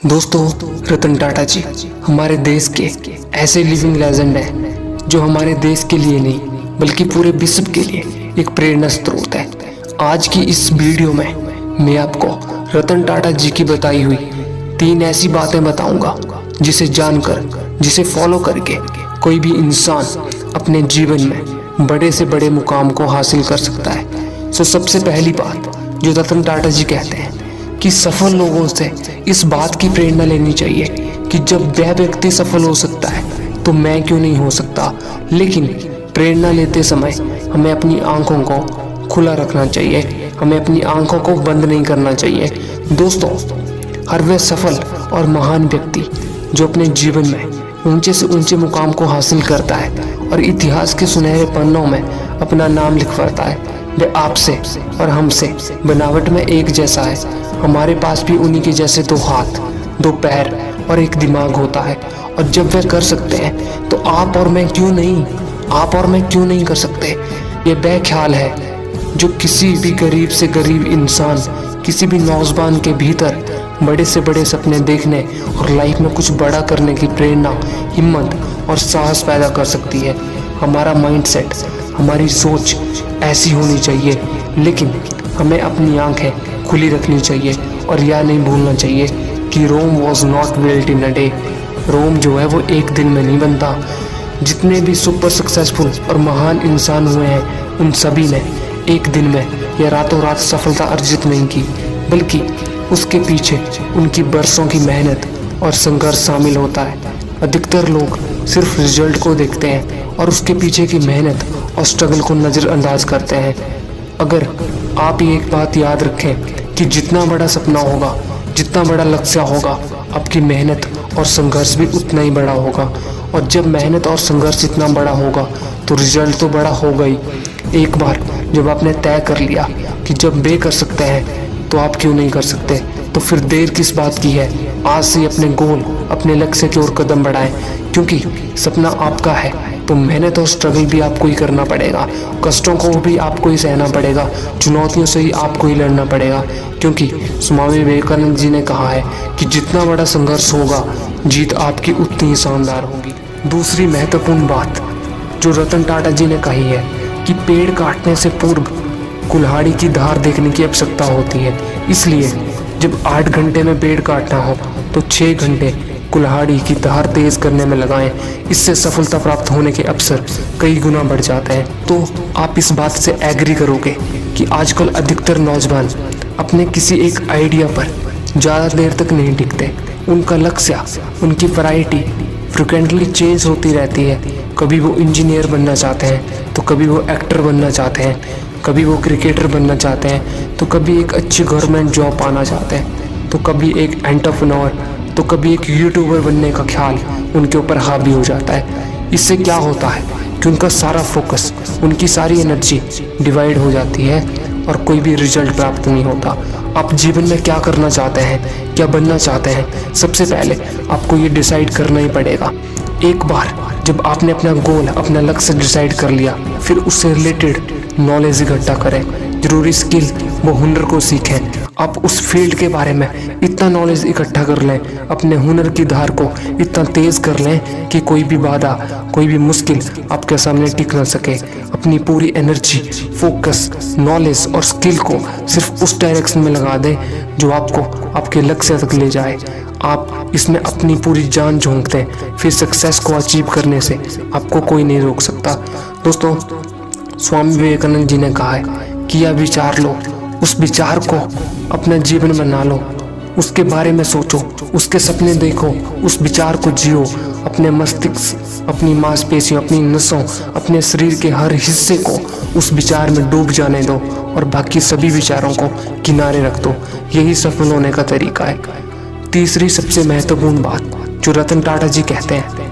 दोस्तों, रतन टाटा जी हमारे देश के ऐसे लिविंग लेजेंड हैं जो हमारे देश के लिए नहीं बल्कि पूरे विश्व के लिए एक प्रेरणा स्रोत है। आज की इस वीडियो में मैं आपको रतन टाटा जी की बताई हुई 3 ऐसी बातें बताऊंगा जिसे जानकर, जिसे फॉलो करके कोई भी इंसान अपने जीवन में बड़े से बड़े मुकाम को हासिल कर सकता है। सबसे पहली बात जो रतन टाटा जी कहते हैं कि सफल लोगों से इस बात की प्रेरणा लेनी चाहिए कि जब वह व्यक्ति सफल हो सकता है तो मैं क्यों नहीं हो सकता। लेकिन प्रेरणा लेते समय हमें अपनी आंखों को खुला रखना चाहिए, हमें अपनी आंखों को बंद नहीं करना चाहिए। दोस्तों, हर वह सफल और महान व्यक्ति जो अपने जीवन में ऊंचे से ऊंचे मुकाम को हासिल करता है और इतिहास के सुनहरे पन्नों में अपना नाम लिखवाता है, वह आपसे और हमसे बनावट में एक जैसा है। हमारे पास भी उन्हीं के जैसे 2 हाथ, 2 पैर और एक दिमाग होता है, और जब वे कर सकते हैं तो आप और मैं क्यों नहीं कर सकते। ये वह ख्याल है जो किसी भी गरीब से गरीब इंसान, किसी भी नौजवान के भीतर बड़े से बड़े सपने देखने और लाइफ में कुछ बड़ा करने की प्रेरणा, हिम्मत और साहस पैदा कर सकती है। हमारा माइंडसेट, हमारी सोच ऐसी होनी चाहिए, लेकिन हमें अपनी आंखें खुली रखनी चाहिए और यह नहीं भूलना चाहिए कि Rome was not built in a day. Rome जो है वो एक दिन में नहीं बनता। जितने भी सुपर सक्सेसफुल और महान इंसान हुए हैं उन सभी ने एक दिन में या रातों रात सफलता अर्जित नहीं की, बल्कि उसके पीछे उनकी बरसों की मेहनत और संघर्ष शामिल होता है। अधिकतर लोग सिर्फ रिजल्ट को देखते हैं और उसके पीछे की मेहनत और स्ट्रगल को नज़रअंदाज करते हैं। अगर आप ये एक बात याद रखें कि जितना बड़ा सपना होगा, जितना बड़ा लक्ष्य होगा, आपकी मेहनत और संघर्ष भी उतना ही बड़ा होगा। और जब मेहनत और संघर्ष इतना बड़ा होगा तो रिजल्ट तो बड़ा होगा ही। एक बार जब आपने तय कर लिया कि जब वे कर सकते हैं तो आप क्यों नहीं कर सकते, तो फिर देर किस बात की है। आज से अपने गोल, अपने लक्ष्य की ओर कदम बढ़ाएं, क्योंकि सपना आपका है तो मेहनत और स्ट्रगल भी आपको ही करना पड़ेगा, कष्टों को भी आपको ही सहना पड़ेगा, चुनौतियों से ही आपको ही लड़ना पड़ेगा। क्योंकि स्वामी विवेकानंद जी ने कहा है कि जितना बड़ा संघर्ष होगा, जीत आपकी उतनी ही शानदार होगी। दूसरी महत्वपूर्ण बात जो रतन टाटा जी ने कही है कि पेड़ काटने से पूर्व कुल्हाड़ी की धार देखने की आवश्यकता होती है। इसलिए जब 8 घंटे में पेड़ काटना हो तो 6 घंटे कुल्हाड़ी की धार तेज करने में लगाएं। इससे सफलता प्राप्त होने के अवसर कई गुना बढ़ जाते हैं। तो आप इस बात से एग्री करोगे कि आजकल अधिकतर नौजवान अपने किसी एक आइडिया पर ज़्यादा देर तक नहीं टिकते। उनका लक्ष्य, उनकी वैरायटी फ्रिक्वेंटली चेंज होती रहती है। कभी वो इंजीनियर बनना चाहते हैं तो कभी वो एक्टर बनना चाहते हैं, कभी वो क्रिकेटर बनना चाहते हैं तो कभी एक अच्छी गवर्नमेंट जॉब पाना चाहते हैं, तो कभी एक एंटरप्रेन्योर, तो कभी एक यूट्यूबर बनने का ख्याल उनके ऊपर हावी हो जाता है। इससे क्या होता है कि उनका सारा फोकस, उनकी सारी एनर्जी डिवाइड हो जाती है और कोई भी रिजल्ट प्राप्त नहीं होता। आप जीवन में क्या करना चाहते हैं, क्या बनना चाहते हैं, सबसे पहले आपको ये डिसाइड करना ही पड़ेगा। एक बार जब आपने अपना गोल, अपना लक्ष्य डिसाइड कर लिया, फिर उससे रिलेटेड नॉलेज इकट्ठा करें, जरूरी स्किल वो हुनर को सीखें। आप उस फील्ड के बारे में इतना नॉलेज इकट्ठा कर लें, अपने हुनर की धार को इतना तेज कर लें कि कोई भी बाधा, कोई भी मुश्किल आपके सामने टिक ना सके। अपनी पूरी एनर्जी, फोकस, नॉलेज और स्किल को सिर्फ उस डायरेक्शन में लगा दें जो आपको आपके लक्ष्य तक ले जाए। आप इसमें अपनी पूरी जान झोंक दें, फिर सक्सेस को अचीव करने से आपको कोई नहीं रोक सकता। दोस्तों, स्वामी विवेकानंद जी ने कहा है कि यह विचार लो, उस विचार को अपना जीवन बना लो, उसके बारे में सोचो, उसके सपने देखो, उस विचार को जियो। अपने मस्तिष्क, अपनी मांसपेशियों, अपनी नसों, अपने शरीर के हर हिस्से को उस विचार में डूब जाने दो और बाकी सभी विचारों को किनारे रख दो। यही सफल होने का तरीका है। तीसरी सबसे महत्वपूर्ण बात जो रतन टाटा जी कहते हैं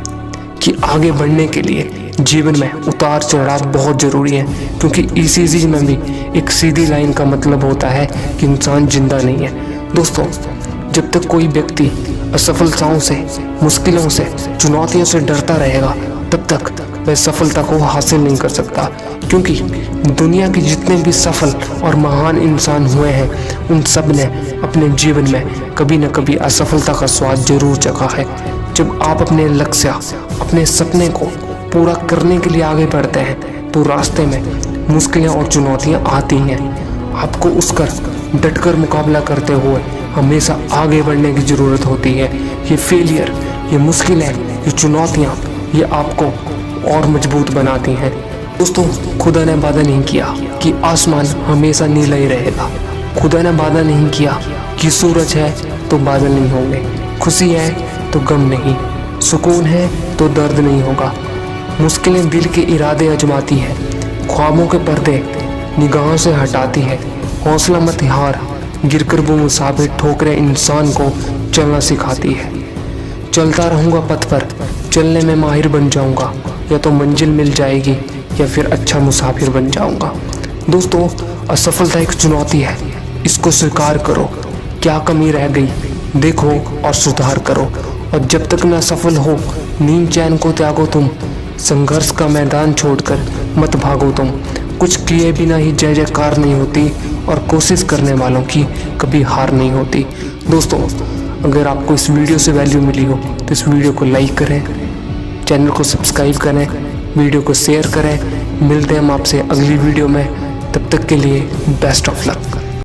कि आगे बढ़ने के लिए जीवन में उतार चढ़ाव बहुत ज़रूरी है, क्योंकि ईसीजी में भी एक सीधी लाइन का मतलब होता है कि इंसान जिंदा नहीं है। दोस्तों, जब तक कोई व्यक्ति असफलताओं से, मुश्किलों से, चुनौतियों से डरता रहेगा, तब तक वह सफलता को हासिल नहीं कर सकता, क्योंकि दुनिया के जितने भी सफल और महान इंसान हुए हैं उन सब ने अपने जीवन में कभी न कभी असफलता का स्वाद जरूर चखा है। जब आप अपने लक्ष्य, अपने सपने को पूरा करने के लिए आगे बढ़ते हैं तो रास्ते में मुश्किलें और चुनौतियां आती हैं। आपको उसका डटकर मुकाबला करते हुए हमेशा आगे बढ़ने की ज़रूरत होती है। ये फेलियर, ये मुश्किलें, ये चुनौतियाँ ये आपको और मजबूत बनाती हैं। दोस्तों, खुदा ने वादा नहीं किया कि आसमान हमेशा नीला ही रहेगा। खुदा ने वादा नहीं किया कि सूरज है तो बादल नहीं होंगे, खुशी है तो गम नहीं, सुकून है तो दर्द नहीं होगा। मुश्किलें दिल के इरादे आजमाती है, ख्वाबों के पर्दे निगाहों से हटाती है। हौसला मत हार, गिरकर वो मुसाफिर ठोकरें इंसान को चलना सिखाती है। चलता रहूँगा पथ पर, चलने में माहिर बन जाऊँगा, या तो मंजिल मिल जाएगी या फिर अच्छा मुसाफिर बन जाऊँगा। दोस्तों, असफलता एक चुनौती है, इसको स्वीकार करो। क्या कमी रह गई देखो और सुधार करो, और जब तक न सफल हो नींद चैन को त्यागो तुम। संघर्ष का मैदान छोड़कर मत भागो तुम। कुछ किए बिना ही जय जयकार नहीं होती, और कोशिश करने वालों की कभी हार नहीं होती। दोस्तों, अगर आपको इस वीडियो से वैल्यू मिली हो तो इस वीडियो को लाइक करें, चैनल को सब्सक्राइब करें, वीडियो को शेयर करें। मिलते हैं हम आपसे अगली वीडियो में, तब तक के लिए बेस्ट ऑफ लक।